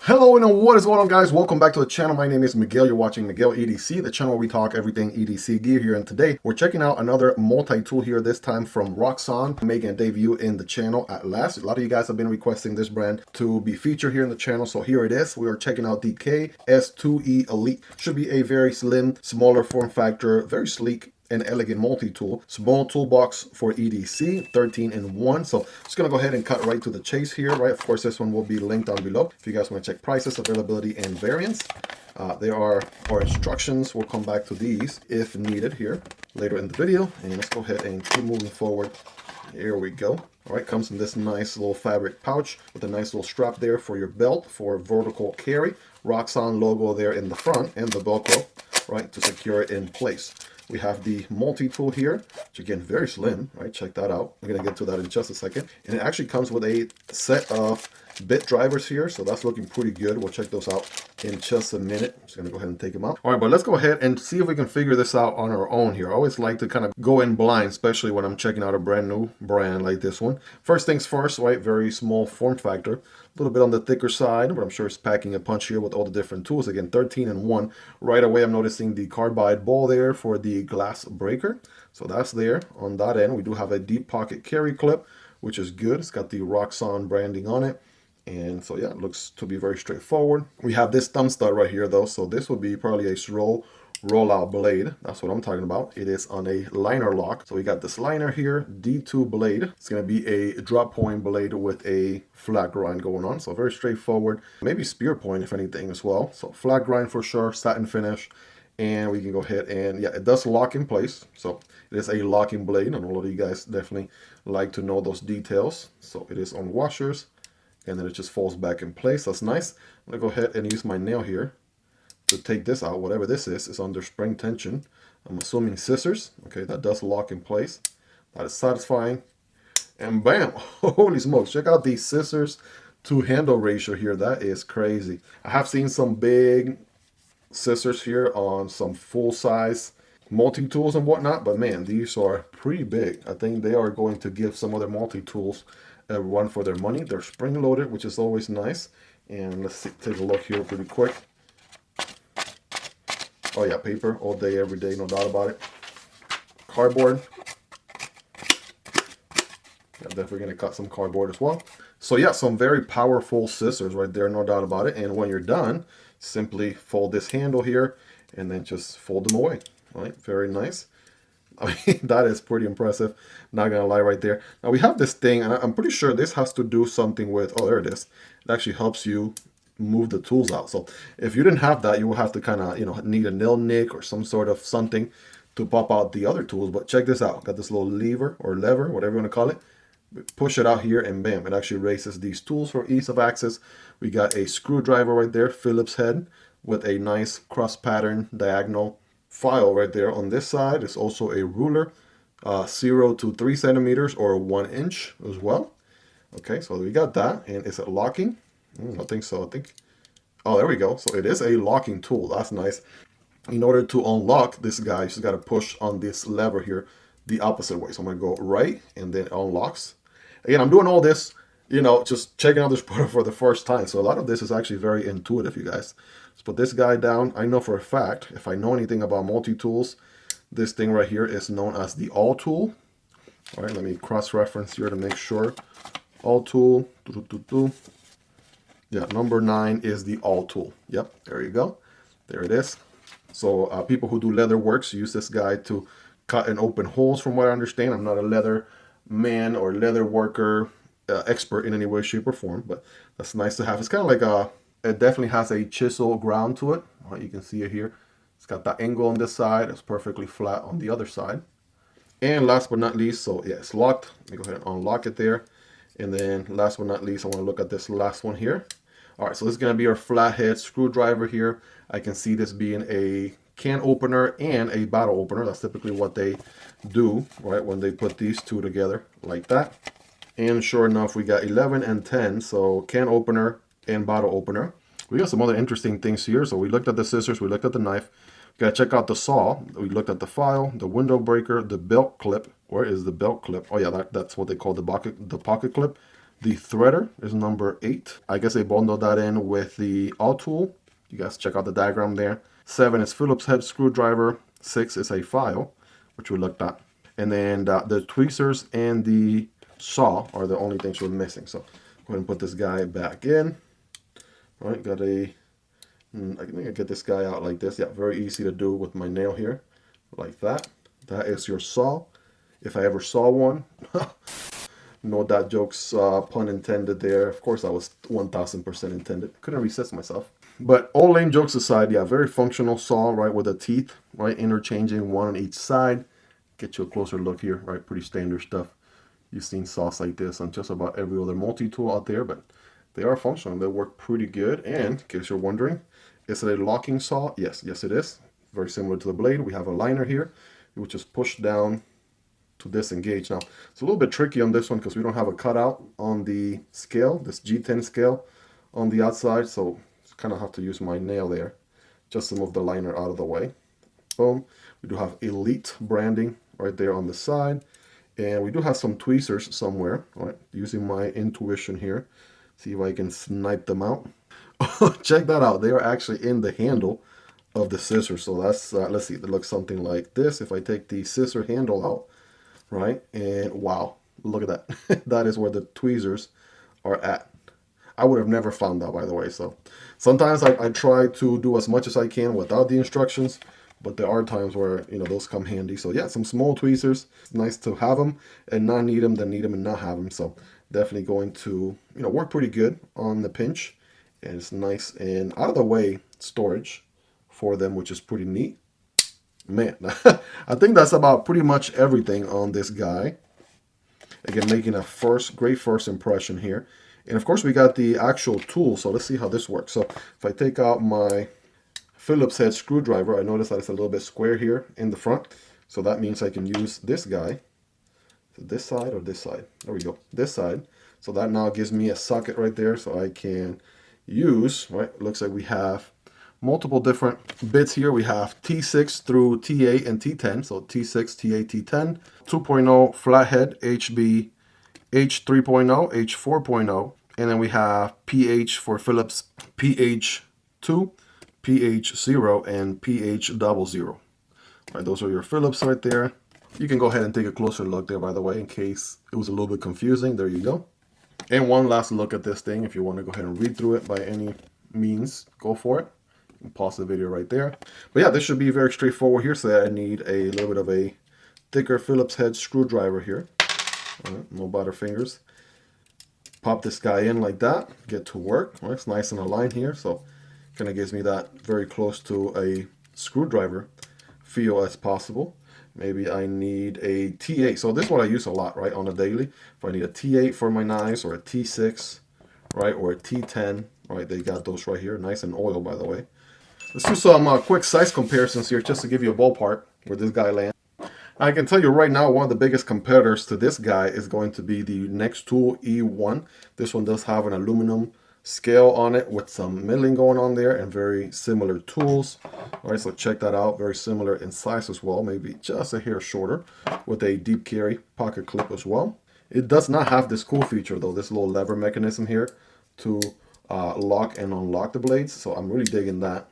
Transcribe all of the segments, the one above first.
Hello and what is going on, guys? Welcome back to the channel. My name is Miguel. You're watching Miguel EDC, the channel where we talk everything EDC gear here. And today we're checking out another multi-tool here, this time from Roxon, making a debut in the channel at last. A lot of you guys have been requesting this brand to be featured here in the channel, so here it is. We are checking out the KS2E Elite. Should be a very slim, smaller form factor, very sleek and elegant multi-tool. Small toolbox for EDC, 13 in 1. So just gonna go ahead and cut right to the chase here, right? Of course, this one will be linked down below if you guys want to check prices, availability, and variants. There are our instructions. We'll come back to these if needed here later in the video. And let's go ahead and keep moving forward. Here we go. All right, comes in this nice little fabric pouch with a nice little strap there for your belt for vertical carry. Roxon logo there in the front and the Velcro, right, to secure it in place. We have the multi-tool here, which again, very slim, right? Check that out. I'm gonna get to that in just a second. And it actually comes with a set of bit drivers here, so that's looking pretty good. We'll check those out in just a minute. I'm just gonna go ahead and take them out. All right, but let's go ahead and see if we can figure this out on our own here. I always like to kind of go in blind, especially when I'm checking out a brand new brand like this one. First things first, right? Very small form factor, a little bit on the thicker side, but I'm sure it's packing a punch here with all the different tools. Again, 13 in 1. Right away, I'm noticing the carbide ball there for the glass breaker. So that's there. On that end, we do have a deep pocket carry clip, which is good. It's got the Roxon branding on it. And so, yeah, it looks to be very straightforward. We have this thumb stud right here, though. So this would be probably a rollout blade. That's what I'm talking about. It is on a liner lock. So we got this liner here, D2 blade. It's going to be a drop point blade with a flat grind going on. So very straightforward. Maybe spear point, if anything, as well. So flat grind for sure, satin finish. And we can go ahead and, yeah, it does lock in place. So it is a locking blade. And a lot of you guys definitely like to know those details. So it is on washers. And then it just falls back in place. That's nice. I'm going to go ahead and use my nail here to take this out. Whatever this is under spring tension. I'm assuming scissors. Okay, that does lock in place. That is satisfying. And bam! Holy smokes. Check out the scissors to handle ratio here. That is crazy. I have seen some big scissors here on some full-size multi-tools and whatnot, but man, these are pretty big. I think they are going to give some other multi-tools a run for their money. They're spring-loaded, which is always nice. And let's take a look here pretty quick. Oh yeah, paper all day, every day, no doubt about it. Cardboard. I'm definitely gonna cut some cardboard as well. So yeah, some very powerful scissors right there, no doubt about it. And when you're done, simply fold this handle here and then just fold them away. All right, very nice. I mean, that is pretty impressive. Not gonna lie right there. Now we have this thing, and I'm pretty sure this has to do something with, oh, there it is. It actually helps you move the tools out. So if you didn't have that, you will have to kind of, need a nail nick or some sort of something to pop out the other tools. But check this out. Got this little lever or lever, whatever you want to call it. Push it out here and bam, it actually raises these tools for ease of access. We got a screwdriver right there, Phillips head, with a nice cross pattern diagonal file right there. On this side is also a ruler, 0 to 3 centimeters or 1 inch as well. Okay, so we got that. And is it locking? I think so. Oh, there we go. So it is a locking tool. That's nice. In order to unlock this guy, you just got to push on this lever here the opposite way. So I'm going to go right and then it unlocks. Again, I'm doing all this, just checking out this product for the first time. So a lot of this is actually very intuitive, you guys. Let's put this guy down. I know for a fact, if I know anything about multi-tools, this thing right here is known as the all tool. All right, let me cross-reference here to make sure. All tool. Yeah, number 9 is the all tool. Yep, there you go. There it is. So people who do leather works use this guy to cut and open holes, from what I understand. I'm not a leather man or leather worker expert in any way, shape, or form, but that's nice to have. It's kind of like it definitely has a chisel ground to it. All right, you can see it here. It's got that angle on this side. It's perfectly flat on the other side. And last but not least, so yeah, it's locked. Let me go ahead and unlock it there. And then last but not least, I want to look at this last one here. All right, so this is going to be our flathead screwdriver here. I can see this being a can opener and a bottle opener. That's typically what they do, right, when they put these two together like that. And sure enough, we got 11 and 10, so can opener and bottle opener. We got some other interesting things here. So we looked at the scissors, we looked at the knife. We got to check out the saw. We looked at the file, the window breaker, the belt clip. Where is the belt clip? Oh yeah, that's what they call the pocket clip. The threader is number 8. I guess they bundled that in with the all tool. You guys check out the diagram there. 7 is Phillips head screwdriver. 6 is a file, which we looked at. And then the tweezers and the saw are the only things we're missing. So go ahead and put this guy back in. All right, got a, I think I get this guy out like this. Yeah, very easy to do with my nail here, like that. That is your saw. If I ever saw one. No dad jokes, pun intended there. Of course, that was 1000% intended. Couldn't resist myself. But all lame jokes aside, yeah, very functional saw, right, with the teeth, right, interchanging one on each side. Get you a closer look here, right, pretty standard stuff. You've seen saws like this on just about every other multi-tool out there, but they are functional. They work pretty good. And in case you're wondering, is it a locking saw? Yes, yes it is. Very similar to the blade. We have a liner here, which is pushed down to disengage. Now, it's a little bit tricky on this one because we don't have a cutout on the scale, this G10 scale on the outside, so kind of have to use my nail there just to move the liner out of the way. Boom. We do have Elite branding right there on the side, and we do have some tweezers somewhere. All right, using my intuition here, see if I can snipe them out. Check that out. They are actually in the handle of the scissor. So that's let's see, it looks something like this. If I take the scissor handle out, right, and wow, look at that. That is where the tweezers are at. I would have never found that, by the way. So sometimes I try to do as much as I can without the instructions, but there are times where, you know, those come handy. So yeah, some small tweezers. It's nice to have them and not need them, than need them and not have them. So definitely going to, you know, work pretty good on the pinch, and it's nice and out of the way storage for them, which is pretty neat. Man, I think that's about pretty much everything on this guy. Again, making a great first impression here. And of course, we got the actual tool. So let's see how this works. So if I take out my Phillips head screwdriver, I notice that it's a little bit square here in the front. So that means I can use this guy. So this side or this side? There we go. This side. So that now gives me a socket right there. So I can use, right? Looks like we have multiple different bits here. We have T6 through T8 and T10. So T6, T8, T10, 2.0 flathead, HB, H3.0, H4.0, and then we have PH for Phillips, PH2, PH0, and PH00. All right, those are your Phillips right there. You can go ahead and take a closer look there, by the way, in case it was a little bit confusing. There you go. And one last look at this thing. If you want to go ahead and read through it by any means, go for it. You can pause the video right there. But yeah, this should be very straightforward here. So I need a little bit of a thicker Phillips head screwdriver here. All right, no butterfingers. Pop this guy in like that. Get to work. All right, it's nice and aligned here. So kind of gives me that very close to a screwdriver feel as possible. Maybe I need a T8. So this is what I use a lot, right, on a daily. If I need a T8 for my knives, or a T6, right, or a T10, right, they got those right here. Nice and oiled, by the way. Let's do some quick size comparisons here just to give you a ballpark where this guy lands. I can tell you right now, one of the biggest competitors to this guy is going to be the Nextool E1. This one does have an aluminum scale on it with some milling going on there and very similar tools. All right, so check that out. Very similar in size as well, maybe just a hair shorter, with a deep carry pocket clip as well. It does not have this cool feature though, this little lever mechanism here to lock and unlock the blades. So I'm really digging that.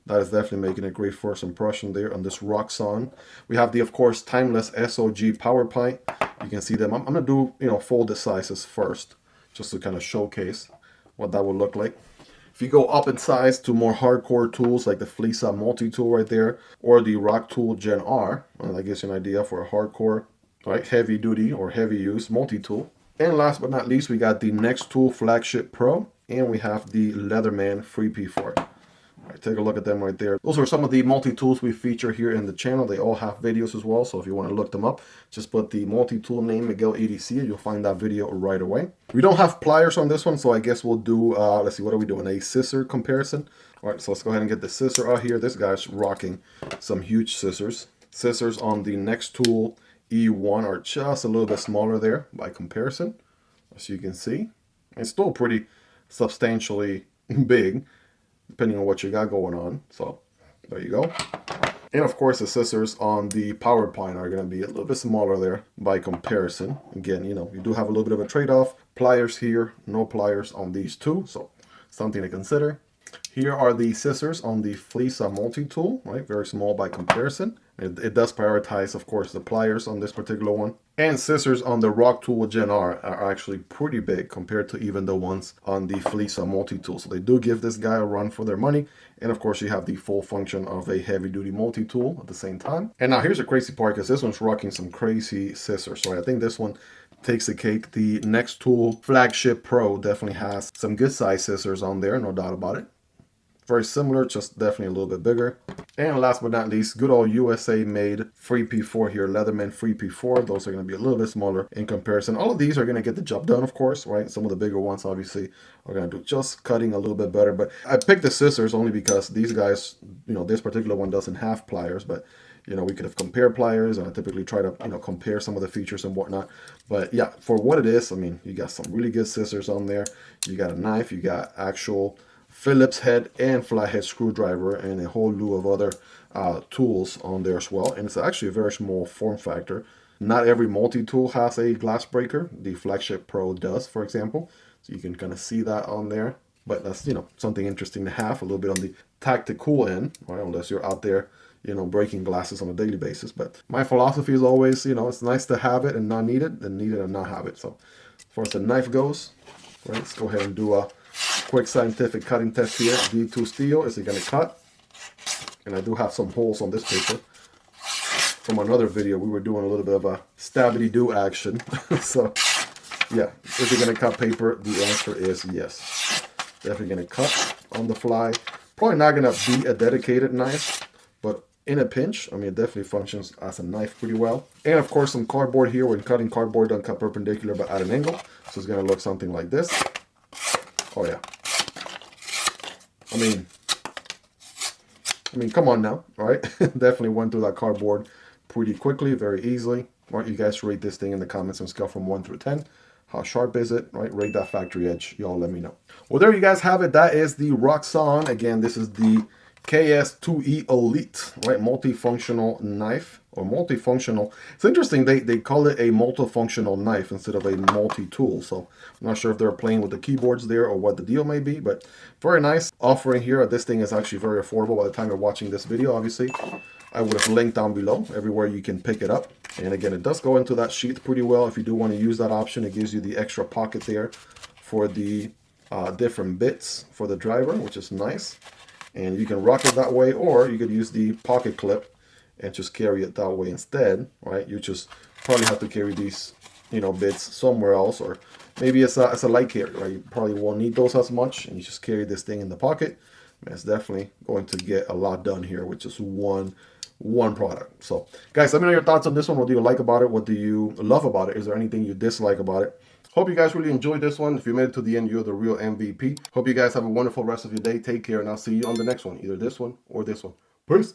That is definitely making a great first impression there on this Roxon. We have the, of course, timeless SOG power pipe. You can see them. I'm going to do, you know, folded sizes first, just to kind of showcase what that would look like. If you go up in size to more hardcore tools like the Phillips Multitool right there, or the Roxon Gen R, well, that gives you an idea for a hardcore, right, heavy duty or heavy use multi-tool. And last but not least, we got the Nextool Flagship Pro, and we have the Leatherman Free P4. All right, take a look at them right there. Those are some of the multi-tools we feature here in the channel. They all have videos as well, so if you want to look them up, just put the multi-tool name Miguel EDC and you'll find that video right away. We don't have pliers on this one, so I guess we'll do, let's see, what are we doing? A scissor comparison. All right, so let's go ahead and get the scissor out here. This guy's rocking some huge scissors. Scissors on the Nextool E1 are just a little bit smaller there by comparison, as you can see. It's still pretty substantially big, depending on what you got going on. So there you go. And of course, the scissors on the power pine are going to be a little bit smaller there by comparison. Again, you know, you do have a little bit of a trade-off, Pliers here, no pliers on these two, so something to consider. Here are the scissors on the Phillips Multitool, right? Very small by comparison. It does prioritize, of course, the pliers on this particular one. And scissors on the Roxon Gen R are actually pretty big compared to even the ones on the Phillips Multitool. So they do give this guy a run for their money. And of course, you have the full function of a heavy-duty multi-tool at the same time. And now here's the crazy part, because this one's rocking some crazy scissors. So I think this one takes the cake. The Nextool Flagship Pro definitely has some good size scissors on there, no doubt about it. Very similar, just definitely a little bit bigger. And last but not least, good old USA made 3P4 here, Leatherman 3P4. Those are going to be a little bit smaller in comparison. All of these are going to get the job done, of course, right? Some of the bigger ones obviously are going to do just cutting a little bit better. But I picked the scissors only because these guys, you know, this particular one doesn't have pliers, but you know, we could have compared pliers, and I typically try to, you know, compare some of the features and whatnot. But yeah, for what it is, I mean, you got some really good scissors on there. You got a knife, you got actual Phillips head and flathead screwdriver, and a whole slew of other tools on there as well. And it's actually a very small form factor. Not every multi-tool has a glass breaker. The Flagship Pro does, for example. So you can kind of see that on there. But that's, you know, something interesting to have, a little bit on the tactical end, right? Unless you're out there, you know, breaking glasses on a daily basis. But my philosophy is always, you know, it's nice to have it and not need it, than need it and not have it. So as far as the knife goes, right, let's go ahead and do a quick scientific cutting test here. D2 steel, is it going to cut? And I do have some holes on this paper. From another video, we were doing a little bit of a stabby-doo action. So, yeah, is it going to cut paper? The answer is yes. Definitely going to cut on the fly. Probably not going to be a dedicated knife, but in a pinch, I mean, it definitely functions as a knife pretty well. And of course, some cardboard here. When cutting cardboard, don't cut perpendicular, but at an angle. So it's going to look something like this. Oh yeah. I mean, come on now, all right? Definitely went through that cardboard pretty quickly, very easily. Why don't you guys rate this thing in the comments on a scale from 1 through 10? How sharp is it, right? Rate that factory edge. Y'all let me know. Well, there you guys have it. That is the Roxon. Again, this is the KS2E Elite, right? Multifunctional knife, or multifunctional. It's interesting, they call it a multifunctional knife instead of a multi-tool. So I'm not sure if they're playing with the keyboards there or what the deal may be, but very nice offering here. This thing is actually very affordable by the time you're watching this video, obviously. I would have linked down below everywhere you can pick it up. And again, it does go into that sheath pretty well. If you do want to use that option, it gives you the extra pocket there for the different bits for the driver, which is nice. And you can rock it that way, or you could use the pocket clip and just carry it that way instead, right? You just probably have to carry these, you know, bits somewhere else, or maybe it's a light carry, right? You probably won't need those as much, and you just carry this thing in the pocket. And it's definitely going to get a lot done here with just one product. So guys, let me know your thoughts on this one. What do you like about it? What do you love about it? Is there anything you dislike about it? Hope you guys really enjoyed this one. If you made it to the end, you're the real MVP. Hope you guys have a wonderful rest of your day. Take care, and I'll see you on the next one, either this one or this one. Peace.